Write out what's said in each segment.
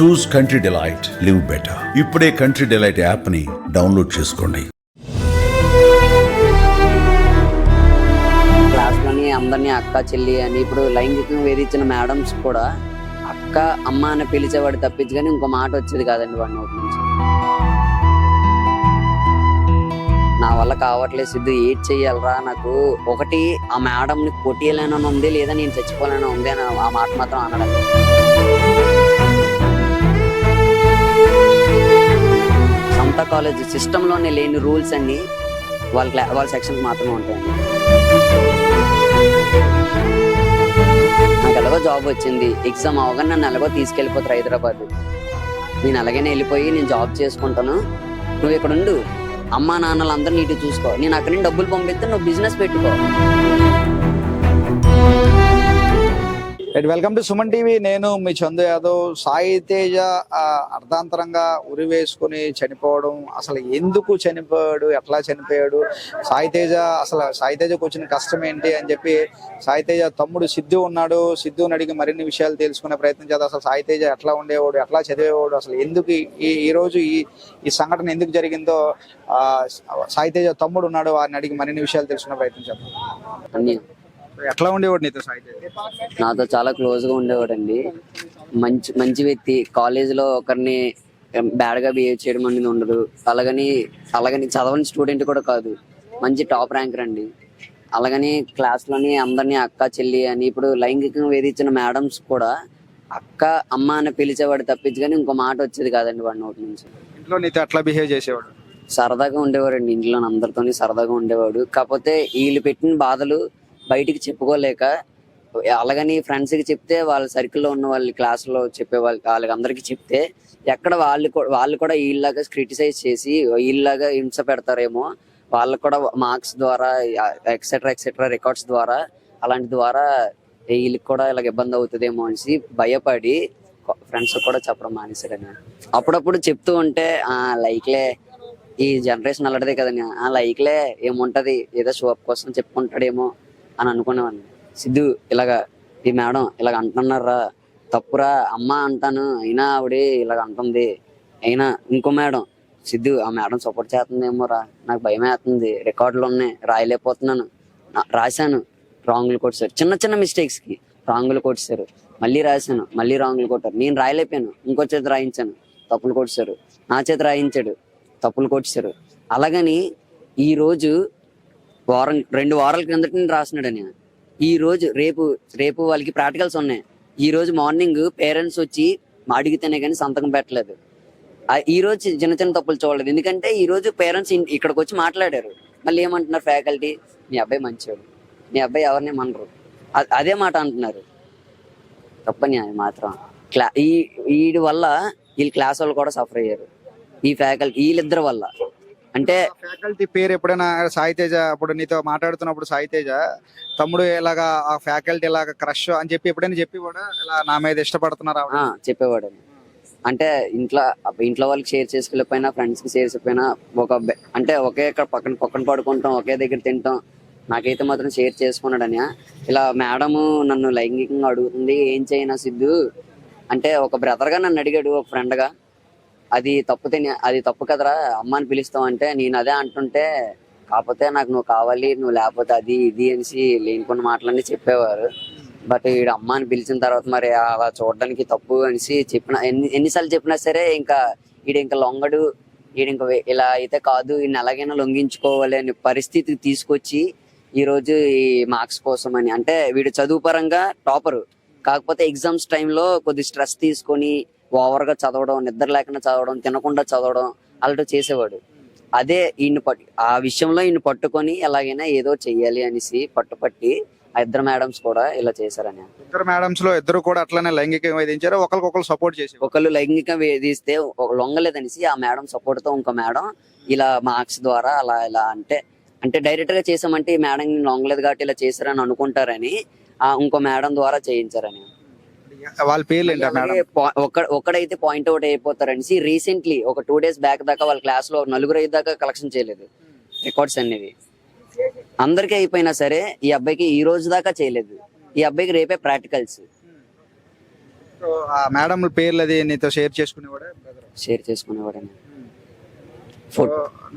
చూస్ country delight, live better. ఇప్పుడే country delight app ని download చేసుకోండి. క్లాస్లోని అందరినీ అక్క చెల్లి అని, ఇప్పుడు లైంగికంగా వేధించిన మేడమ్స్ కూడా అక్క అమ్మ అని పిలిచేవాడు తప్పించి కానీ ఇంకో మాట వచ్చేది కాదండి వాడి నోటి నుంచి. నా వల్ల కావట్లేదు సిద్ధు, ఏడ్ చెయ్యాలరా, నాకు ఒకటి ఆ మేడంని కొట్టేయాలని ఉంది, లేదా నేను చచ్చిపోవాలని ఉంది అని ఆ మాట మాత్రం అనడం. సమతా కాలేజ్ సిస్టంలోనే లేని రూల్స్ అన్ని వాళ్ళ సెక్షన్స్ మాత్రమే ఉంటాయండి. నాకు ఎలాగో జాబ్ వచ్చింది, ఎగ్జామ్ అవగానే నన్ను ఎలాగో తీసుకెళ్ళిపోతారు హైదరాబాద్. నేను అలాగనే వెళ్ళిపోయి నేను జాబ్ చేసుకుంటాను, నువ్వు ఇక్కడ ఉండు, అమ్మా నాన్నలు అందరూ నీటి చూసుకో, నేను అక్కడి నుంచి డబ్బులు పంపిస్తే నువ్వు బిజినెస్ పెట్టుకో. Welcome to Suman TV. నేను మీ చందు యాదవ్. సాయి తేజ అర్ధాంతరంగా ఉరి వేసుకుని చనిపోవడం, అసలు ఎందుకు చనిపోయాడు, ఎట్లా చనిపోయాడు, సాయి తేజకు వచ్చిన కష్టం ఏంటి అని చెప్పి సాయి తేజ తమ్ముడు సిద్ధు ఉన్నాడు. సిద్ధుని అడిగి మరిన్ని విషయాలు తెలుసుకునే ప్రయత్నం చేద్దాం. అసలు సాయి తేజ ఎట్లా ఉండేవాడు, ఎట్లా చదివేవాడు, అసలు ఎందుకు ఈ రోజు ఈ సంఘటన ఎందుకు జరిగిందో సాయి తేజ తమ్ముడు ఉన్నాడు, వారిని అడిగి మరిన్ని విషయాలు తెలుసుకునే ప్రయత్నం చేద్దాం. ఎట్లా ఉండేవాడు నీతో సాయి తేజ? నాతో చాలా క్లోజ్ గా ఉండేవాడు అండి. మంచి వ్యక్తి. కాలేజ్ లో ఒకరిని బ్యాడ్ గా బిహేవ్ చేయడం అనేది ఉండదు. అలాగని చదవని స్టూడెంట్ కూడా కాదు, మంచి టాప్ ర్యాంకర్ అండి. అలాగని క్లాస్ లోని అందరినీ అక్క చెల్లి అని, ఇప్పుడు లైంగికంగా వేధించిన మేడమ్స్ కూడా అక్క అమ్మ అని పిలిచేవాడు తప్పించి కానీ ఇంకో మాట వచ్చేది కాదండి వాడి నోటి నుంచి. ఇంట్లో నీతో ఎట్లా బిహేవ్ చేసేవాడు? సరదాగా ఉండేవాడు అండి, ఇంట్లో అందరితోని సరదాగా ఉండేవాడు. కాకపోతే వీళ్ళు పెట్టిన బాధలు బయటికి చెప్పుకోలేక, అలాగని ఫ్రెండ్స్ కి చెప్తే వాళ్ళ సర్కిల్లో ఉన్న వాళ్ళ క్లాస్ లో చెప్పే వాళ్ళకి అందరికి చెప్తే ఎక్కడ వాళ్ళు కూడా వీళ్ళలాగా క్రిటిసైజ్ చేసి వీళ్ళలాగా హింస పెడతారేమో, వాళ్ళకు కూడా మార్క్స్ ద్వారా ఎక్సెట్రా రికార్డ్స్ ద్వారా అలాంటి ద్వారా వీళ్ళకి కూడా ఇలాగ ఇబ్బంది అవుతుందేమో అనేసి భయపడి ఫ్రెండ్స్ కూడా చెప్పడం మానేశాడని. అప్పుడప్పుడు చెప్తూ ఉంటే లైక్లే, ఈ జనరేషన్ అలాంటిదే కదండి, లైక్లే ఏముంటది, ఏదో షోప్ కోసం చెప్పుకుంటాడేమో అని అనుకునేవాడిని. సిద్ధు ఇలాగా ఈ మేడం ఇలాగ అంటున్నారా, తప్పురా, అమ్మ అంటాను అయినా ఆవిడే ఇలాగ అంటుంది, అయినా ఇంకో మేడం సిద్ధు ఆ మేడం సపోర్ట్ చేస్తుందేమో రా, నాకు భయం వేస్తుంది, రికార్డులు ఉన్నాయి రాయలేకపోతున్నాను, రాశాను రాంగులు కొట్టారు, చిన్న మిస్టేక్స్ కి రాంగులు కొట్టారు, మళ్ళీ రాశాను మళ్ళీ రాంగులు కొట్టారు, నేను రాయలేకపోయాను ఇంకో చేతి రాయించాను తప్పులు కొట్టారు, నా చేతి రాయించాడు తప్పులు కొట్టారు. అలాగని ఈ రోజు 2 వారాల కిందట నేను రాసినాడని, ఈ రోజు రేపు వాళ్ళకి ప్రాక్టికల్స్ ఉన్నాయి, ఈ రోజు మార్నింగ్ పేరెంట్స్ వచ్చి అడిగితేనే కానీ సంతకం పెట్టలేదు. ఈ రోజు చిన్న తప్పులు చూడలేదు, ఎందుకంటే ఈ రోజు పేరెంట్స్ ఇక్కడికి వచ్చి మాట్లాడారు. మళ్ళీ ఏమంటున్నారు ఫ్యాకల్టీ, మీ అబ్బాయి మంచివాడు, మీ అబ్బాయి ఎవరిని మనరు, అదే మాట అంటున్నారు. తప్పని అది మాత్రం వీడి వల్ల వీళ్ళ క్లాస్ వాళ్ళు కూడా సఫర్ అయ్యారు, ఈ ఫ్యాకల్టీ వీళ్ళిద్దరి వల్ల. అంటే ఫ్యాకల్టీ పేరు ఎప్పుడైనా సాయి తేజ అప్పుడు నీతో మాట్లాడుతున్నప్పుడు సాయి తేజ తమ్ముడు ఇలాగా ఆ ఫ్యాకల్టీ ఇలాగా క్రష్ అని చెప్పి ఎప్పుడైనా చెప్పేవాడు, ఇలా నా మీద ఇష్టపడుతున్నారా? చెప్పేవాడు. అంటే ఇంట్లో వాళ్ళకి షేర్ చేసుకోలేకపోయినా, ఫ్రెండ్స్ కి షేర్ చేసుకోకపోయినా, అంటే ఒకే పక్కన పడుకుంటాం, ఒకే దగ్గర తింటాం, నాకైతే మాత్రం షేర్ చేసుకున్నాడని. ఇలా మేడము నన్ను లైంగికంగా అడుగుతుంది, ఏం చేయనా సిద్ధు అంటే, ఒక బ్రదర్ గా నన్ను అడిగాడు, ఒక ఫ్రెండ్ గా, అది తప్పు కదరా అమ్మ అని పిలుస్తావు అంటే, నేను అదే అంటుంటే కాకపోతే నాకు నువ్వు కావాలి, నువ్వు లేకపోతే అది ఇది అనేసి లేనికొన్న మాటలన్నీ చెప్పేవారు. బట్ వీడు అమ్మ అని పిలిచిన తర్వాత మరి అలా చూడడానికి తప్పు అనేసి ఎన్నిసార్లు చెప్పినా సరే వీడు లొంగడు, వీడు ఇలా అయితే కాదు, వీడిని ఎలాగైనా లొంగించుకోవాలి అనే పరిస్థితి తీసుకొచ్చి ఈ రోజు ఈ మార్క్స్ కోసం అని, అంటే వీడు చదువు పరంగా టాపరు, కాకపోతే ఎగ్జామ్స్ టైంలో కొద్ది స్ట్రెస్ తీసుకొని ఓవర్ గా చదవడం, నిద్ర లేకుండా చదవడం, తినకుండా చదవడం అలాంటి చేసేవాడు. అదే ఆ విషయంలో ఈయన పట్టుకొని ఎలాగైనా ఏదో చెయ్యాలి అనేసి పట్టుపట్టి ఆ ఇద్దరు మేడమ్స్ కూడా ఇలా చేశారని. ఇద్దరు మేడమ్స్ లో ఇద్దరు కూడా అట్లనే లైంగికంగా వేధించారు, ఒకరికొకరు సపోర్ట్ చేసి, ఒకళ్ళు లైంగికంగా వేధిస్తే లొంగలేదనేసి ఆ మేడం సపోర్ట్ తో ఇంకో మేడం ఇలా మార్క్స్ ద్వారా ఇలా అంటే డైరెక్ట్ గా చేసామంటే ఈ మేడం లొంగలేదు కాబట్టి ఇలా చేశారని అనుకుంటారని ఇంకో మేడం ద్వారా చేయించారని. వాళ్ళ పేర్లు ఏంటి? ఒక్కడైతే పాయింట్ అవుట్ అయిపోతారనేసి రీసెంట్లీ ఒక 2 days బ్యాక్ దాకా వాళ్ళ క్లాస్ లో 4 దాకా కలెక్షన్ చేయలేదు రికార్డ్స్ అనేది. అందరికీ అయిపోయినా సరే ఈ అబ్బాయికి ఈ రోజు దాకా చేయలేదు. ఈ అబ్బాయికి రేపే ప్రాక్టికల్స్. సో ఆ మేడం పేర్లు అది నీతో షేర్ చేసుకునేవాడే బ్రదర్? షేర్ చేసుకునేవాడని. సో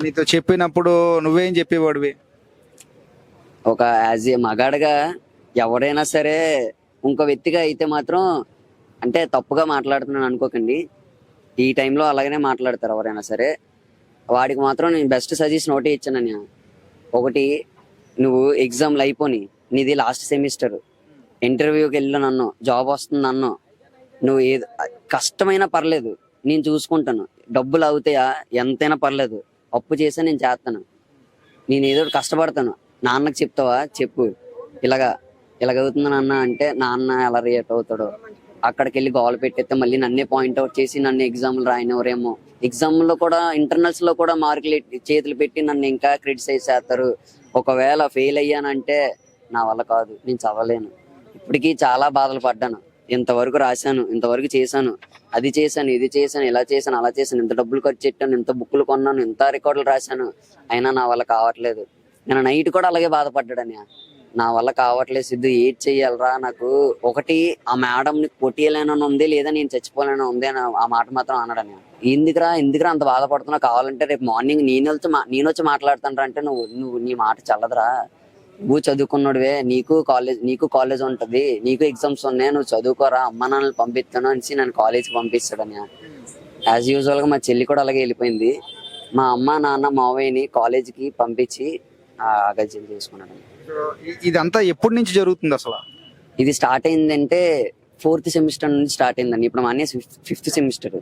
నీతో చెప్పినప్పుడు నువ్వేం చెప్పేవాడివి? ఒక యాజ్ ఏ మగాడిగా ఎవరైనా సరే ఇంకో వ్యక్తిగా అయితే మాత్రం అంటే తప్పుగా మాట్లాడుతున్నాను అనుకోకండి, ఈ టైంలో అలాగనే మాట్లాడతారు ఎవరైనా సరే. వాడికి మాత్రం నేను బెస్ట్ సజెషన్ ఒకటి ఇచ్చాను. ఒకటి, నువ్వు ఎగ్జామ్లు అయిపోని, నీది లాస్ట్ సెమిస్టర్, ఇంటర్వ్యూకి వెళ్ళాను అన్నో, జాబ్ వస్తుంది అన్నో, నువ్వు ఏది కష్టమైనా పర్లేదు నేను చూసుకుంటాను, డబ్బులు అవుతాయా ఎంతైనా పర్లేదు, అప్పు చేసా నేను చేస్తాను, నేను ఏదో ఒకటి కష్టపడతాను, నాన్నకి చెప్తావా చెప్పు, ఇలాగవుతుంది నాన్న అంటే నాన్న ఎలా రియాక్ట్ అవుతాడో, అక్కడికి వెళ్ళి గోల్ పెట్టేస్తే మళ్ళీ నన్నే పాయింట్అవుట్ చేసి నన్ను ఎగ్జామ్లు రాయనివరేమో, ఎగ్జామ్లో కూడా ఇంటర్నల్స్ లో కూడా మార్కులు చేతులు పెట్టి నన్ను ఇంకా క్రిటిసైజ్ చేస్తారు. ఒకవేళ ఫెయిల్ అయ్యానంటే నా వల్ల కాదు, నేను చదవలేను. ఇప్పటికీ చాలా బాధలు పడ్డాను. ఇంతవరకు రాశాను, ఇంతవరకు చేశాను, అది చేశాను, ఇది చేశాను, ఇలా చేశాను, అలా చేశాను, ఇంత డబ్బులు ఖర్చు పెట్టాను, ఇంత బుక్కులు కొన్నాను, ఇంత రికార్డులు రాశాను, అయినా నా వల్ల కావట్లేదు. నేను నైట్ కూడా అలాగే బాధపడ్డాడని, నా వల్ల కావట్లేదు సిద్ధు, ఏడ్ చెయ్యాలరా నాకు. ఒకటి, ఆ మేడంని కొట్టియలేనని ఉంది, లేదా నేను చచ్చిపోలేని ఉంది అని ఆ మాట మాత్రం అన్నాడని. ఎందుకురా అంత బాధపడుతున్నావు, కావాలంటే రేపు మార్నింగ్ నేను వచ్చి మాట్లాడతాను అంటే నువ్వు నీ మాట చల్లదురా, నువ్వు చదువుకున్నాడువే, నీకు కాలేజ్ ఉంటది, నీకు ఎగ్జామ్స్ ఉన్నాయి, నువ్వు చదువుకోరా, అమ్మ నాన్నలు పంపిస్తాను అనేసి నన్ను కాలేజ్కి పంపిస్తాడని. యాజ్ యూజువల్ గా మా చెల్లి కూడా అలాగే వెళ్ళిపోయింది. మా అమ్మ నాన్న మావయ్యని కాలేజీకి పంపించి అగత్యం చేసుకున్నాడు. ఇదంతా ఎప్పటి నుంచి జరుగుతుంది అసలు? ఇది స్టార్ట్ అయిందంటే 4th సెమిస్టర్ నుంచి స్టార్ట్ అయిందండి. ఇప్పుడు మా అన్నయ్య 5th సెమిస్టర్.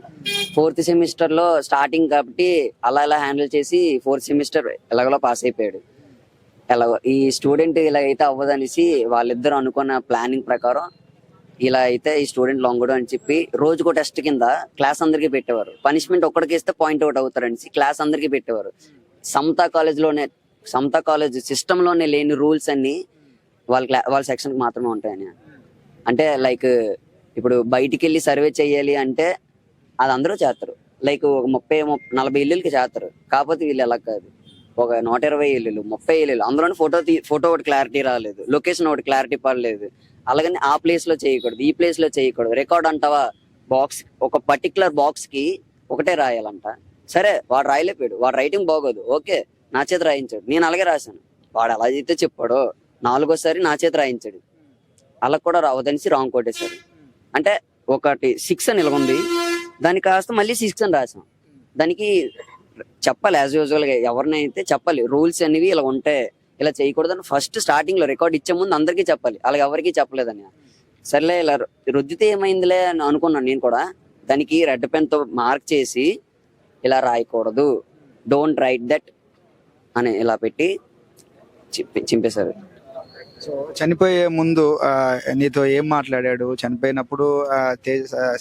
4th సెమిస్టర్ లో స్టార్టింగ్ కాబట్టి అలా హ్యాండిల్ చేసి 4th సెమిస్టర్ ఎలాగో పాస్ అయిపోయాడు. ఎలాగో ఈ స్టూడెంట్ ఇలా అయితే అవ్వదనేసి వాళ్ళిద్దరు అనుకున్న ప్లానింగ్ ప్రకారం ఇలా అయితే ఈ స్టూడెంట్ లొంగడు అని చెప్పి రోజుకో టెస్ట్ కింద క్లాస్ అందరికి పెట్టేవారు. పనిష్మెంట్ ఒక్కడికి ఇస్తే పాయింట్ అవుట్ అవుతారనేసి క్లాస్ అందరికి పెట్టేవారు. సమతా కాలేజ్ సిస్టమ్ లోనే లేని రూల్స్ అన్ని వాళ్ళ సెక్షన్ కి మాత్రమే ఉంటాయని. అంటే లైక్ ఇప్పుడు బయటికి వెళ్ళి సర్వే చేయాలి అంటే అది అందరూ చేస్తారు, లైక్ ఒక 30-40 ఇల్లులకి చేస్తారు. కాకపోతే వీళ్ళు ఎలా కాదు, ఒక 120 ఇల్లులు 30 ఇల్లులు, అందులోనే ఫోటో ఒకటి క్లారిటీ రాలేదు, లొకేషన్ ఒకటి క్లారిటీ పడలేదు, అలాగని ఆ ప్లేస్ లో చేయకూడదు, ఈ ప్లేస్ లో చేయకూడదు. రికార్డ్ అంటావా, బాక్స్ ఒక పర్టికులర్ బాక్స్ కి ఒకటే రాయాలంట. సరే వాడు రాయలేపాడు, వాడు రైటింగ్ బాగోదు, ఓకే నా చేతి రాయించాడు, నేను అలాగే రాశాను. వాడు ఎలా అయితే చెప్పాడో 4వ సారి నా చేతి రాయించాడు, అలా కూడా రావదనేసి రాంగ్ కొట్టేశారు. అంటే ఒకటి 6 అని ఇలాగుంది, దానికి కాస్త మళ్ళీ 6 అని రాసాం. దానికి చెప్పాలి, యాజ్ యూజువల్ గా ఎవరినైతే చెప్పాలి రూల్స్ అనేవి ఇలా ఉంటాయి, ఇలా చేయకూడదని ఫస్ట్ స్టార్టింగ్ లో రికార్డ్ ఇచ్చే ముందు అందరికీ చెప్పాలి. అలాగే ఎవరికి చెప్పలేదని. సర్లే ఇలా రుద్దితే ఏమైందిలే అని అనుకున్నాను నేను కూడా. దానికి రెడ్ పెన్ తో మార్క్ చేసి ఇలా రాయకూడదు, డోంట్ రైట్ దట్ అని ఇలా పెట్టి చింపేశారు. సో చనిపోయే ముందు నీతో ఏం మాట్లాడాడు? చనిపోయినప్పుడు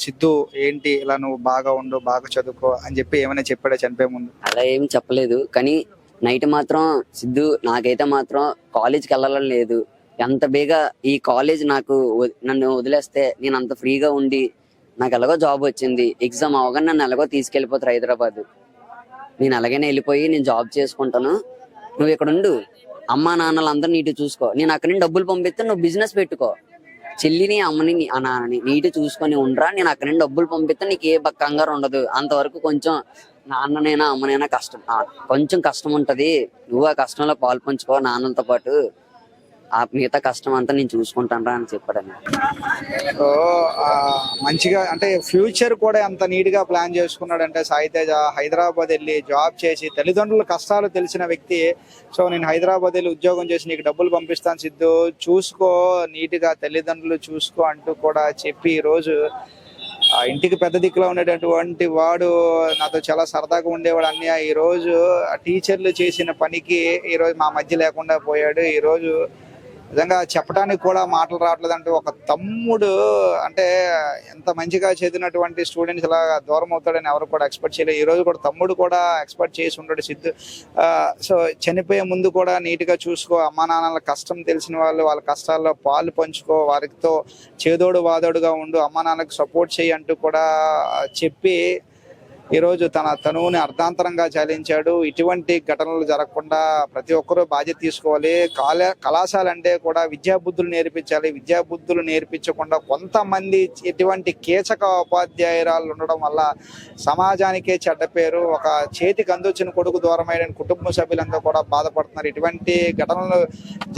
సిద్ధు ఏంటి ఇలా నువ్వు బాగా ఉండు, బాగా చదువుకో అని చెప్పి ఏమైనా చెప్పాడా చనిపోయే ముందు? అలా ఏం చెప్పలేదు, కానీ నైట్ మాత్రం సిద్ధు నాకైతే మాత్రం కాలేజ్కి వెళ్ళాలని లేదు, ఎంత బేగా ఈ కాలేజ్ నన్ను వదిలేస్తే నేను అంత ఫ్రీగా ఉండి, నాకు ఎలాగో జాబ్ వచ్చింది, ఎగ్జామ్ అవగానే నన్ను ఎలాగో తీసుకెళ్ళిపోతారు హైదరాబాద్, నేను అలాగనే వెళ్ళిపోయి నేను జాబ్ చేసుకుంటాను, నువ్వు ఇక్కడ ఉండు, అమ్మా నాన్నలు అందరూ నీటి చూసుకో, నేను అక్కడి నుంచి డబ్బులు పంపిస్తే నువ్వు బిజినెస్ పెట్టుకో, చెల్లిని అమ్మని ఆ నాన్నని నీటి చూసుకొని ఉండరా, నేను అక్కడి నుంచి డబ్బులు పంపిస్తే నీకు ఏ కంగారు ఉండదు, అంతవరకు కొంచెం నాన్ననైనా అమ్మనైనా కొంచెం కష్టం ఉంటది, నువ్వు ఆ కష్టంలో పాలు పంచుకో నాన్నలతో పాటు, ఆ మిగతా కష్టం అంతా నేను చూసుకుంటాను రా అని చెప్పాడని. సో మంచిగా అంటే ఫ్యూచర్ కూడా ఎంత నీట్ గా ప్లాన్ చేసుకున్నాడంటే సాయితేజ హైదరాబాద్ వెళ్ళి జాబ్ చేసి తల్లిదండ్రుల కష్టాలు తెలిసిన వ్యక్తి. సో నేను హైదరాబాద్ వెళ్ళి ఉద్యోగం చేసి నీకు డబ్బులు పంపిస్తాను సిద్ధు, చూసుకో నీట్ గా తల్లిదండ్రులు చూసుకో అంటూ కూడా చెప్పి ఈ రోజు ఆ ఇంటికి పెద్ద దిక్కులో ఉండేటటువంటి వాడు నాతో చాలా సరదాగా ఉండేవాడు అన్నయ్య. ఈ రోజు టీచర్లు చేసిన పనికి ఈ రోజు మా మధ్య లేకుండా పోయాడు. ఈ రోజు నిజంగా చెప్పడానికి కూడా మాటలు రావట్లేదు. అంటే ఒక తమ్ముడు అంటే ఎంత మంచిగా చదివినటువంటి స్టూడెంట్స్ ఇలా దూరం అవుతాడని ఎవరు కూడా ఎక్స్పెక్ట్ చేయలేదు. ఈ రోజు కూడా తమ్ముడు కూడా ఎక్స్పెక్ట్ చేసి ఉంటాడు సిద్ధు. సో చనిపోయే ముందు కూడా నీట్గా చూసుకో, అమ్మా నాన్నల కష్టం తెలిసిన వాళ్ళు వాళ్ళ కష్టాల్లో పాలు పంచుకో, వారితో చేదోడు వాదోడుగా ఉండు, అమ్మా నాన్నలకు సపోర్ట్ చేయి అంటూ కూడా చెప్పి ఈరోజు తన తనువుని అర్ధాంతరంగా చాలించాడు. ఇటువంటి ఘటనలు జరగకుండా ప్రతి ఒక్కరూ బాధ్యత తీసుకోవాలి. కళాశాల అంటే కూడా విద్యాబుద్ధులు నేర్పించాలి. విద్యాబుద్ధులు నేర్పించకుండా కొంతమంది ఇటువంటి కీచక ఉపాధ్యాయురాలు ఉండడం వల్ల సమాజానికే చెడ్డ పేరు. ఒక చేతికి అందొచ్చిన కొడుకు దూరమైన కుటుంబ సభ్యులంతా కూడా బాధపడుతున్నారు. ఇటువంటి ఘటనలు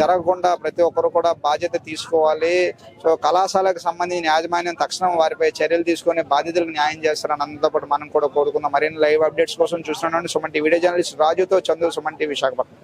జరగకుండా ప్రతి ఒక్కరు కూడా బాధ్యత తీసుకోవాలి. సో కళాశాలకు సంబంధించిన యాజమాన్యం తక్షణం వారిపై చర్యలు తీసుకొని బాధితులకు న్యాయం చేస్తారని అందరితో పాటు మనం కూడా కోరుకుందాం. మరిన్ని లైవ్ అప్డేట్స్ కోసం చూస్తున్నాను సుమన్ టీవీ వీడియో జర్నలిస్ట్ రాజుతో చందు, సుమన్ టీవీ విశాఖపట్నం.